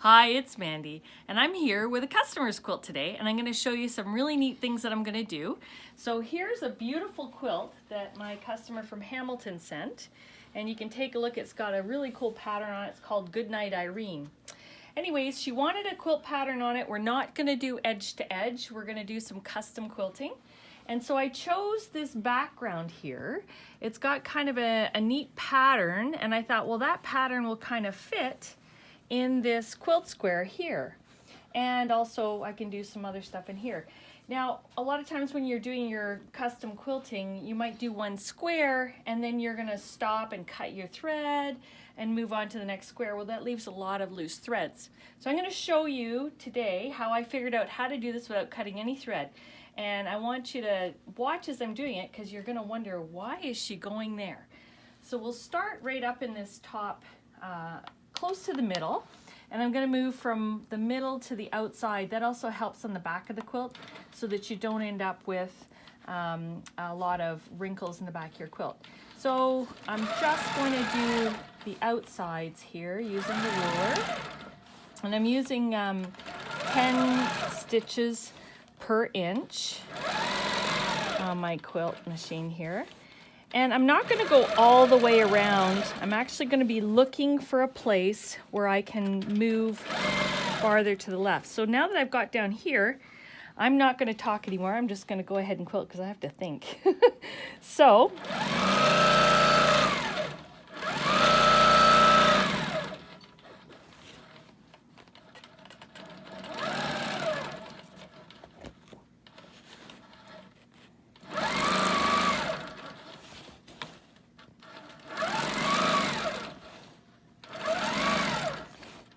Hi, it's Mandy, and I'm here with a customer's quilt today, and I'm going to show you some really neat things that I'm going to do. So here's a beautiful quilt that my customer from Hamilton sent, and you can take a look. It's got a really cool pattern on it. It's called Goodnight Irene. Anyways, she wanted a quilt pattern on it. We're not going to do edge to edge. We're going to do some custom quilting. And so I chose this background here. It's got kind of a neat pattern, and I thought, well, that pattern will kind of fit in this quilt square here. And also I can do some other stuff in here. Now, a lot of times when you're doing your custom quilting, you might do one square and then you're gonna stop and cut your thread and move on to the next square. Well, that leaves a lot of loose threads. So I'm gonna show you today how I figured out how to do this without cutting any thread. And I want you to watch as I'm doing it, because you're gonna wonder, why is she going there? So we'll start right up in this top close to the middle, and I'm going to move from the middle to the outside. That also helps on the back of the quilt so that you don't end up with a lot of wrinkles in the back of your quilt. So I'm just going to do the outsides here using the ruler, and I'm using 10 stitches per inch on my quilt machine here. And I'm not going to go all the way around. I'm actually going to be looking for a place where I can move farther to the left. So now that I've got down here, I'm not going to talk anymore. I'm just going to go ahead and quilt because I have to think. So,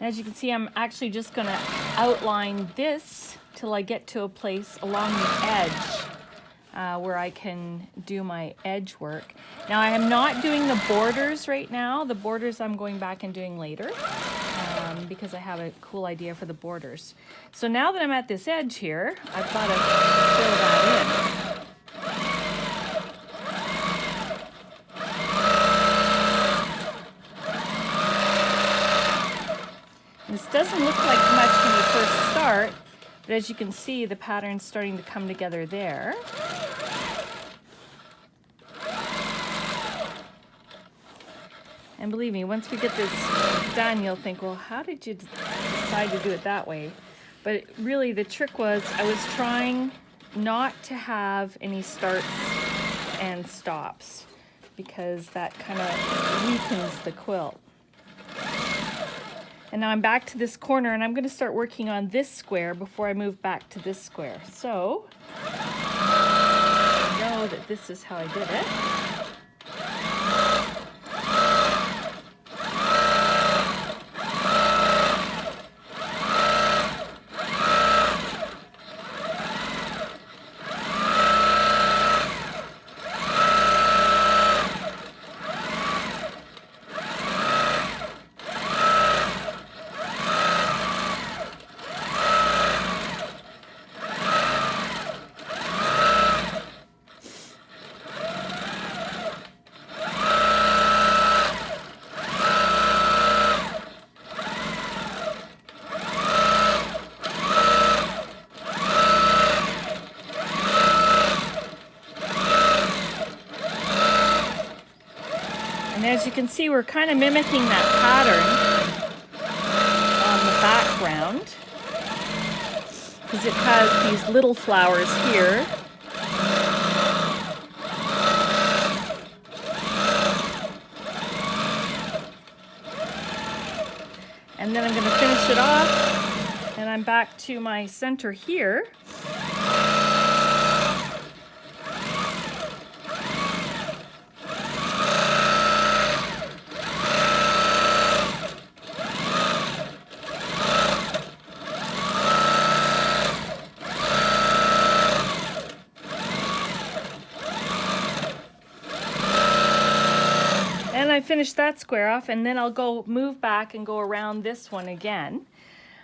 as you can see, I'm actually just going to outline this till I get to a place along the edge where I can do my edge work. Now, I am not doing the borders right now. The borders I'm going back and doing later because I have a cool idea for the borders. So now that I'm at this edge here, I've got to fill that in. This doesn't look like much when you first start, but as you can see, the pattern's starting to come together there. And believe me, once we get this done, you'll think, well, how did you decide to do it that way? But really, the trick was I was trying not to have any starts and stops because that kind of weakens the quilt. And now I'm back to this corner, and I'm going to start working on this square before I move back to this square. So, I know that this is how I did it. And as you can see, we're kind of mimicking that pattern on the background because it has these little flowers here. And then I'm going to finish it off, and I'm back to my center here. And I finish that square off, and then I'll go move back and go around this one again.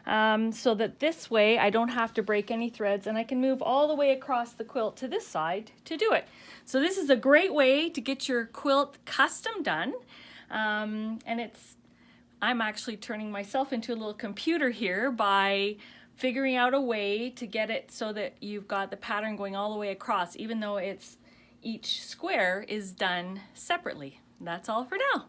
So that this way I don't have to break any threads, and I can move all the way across the quilt to this side to do it. So this is a great way to get your quilt custom done, and it's I'm actually turning myself into a little computer here by figuring out a way to get it so that you've got the pattern going all the way across, even though each square is done separately. That's all for now.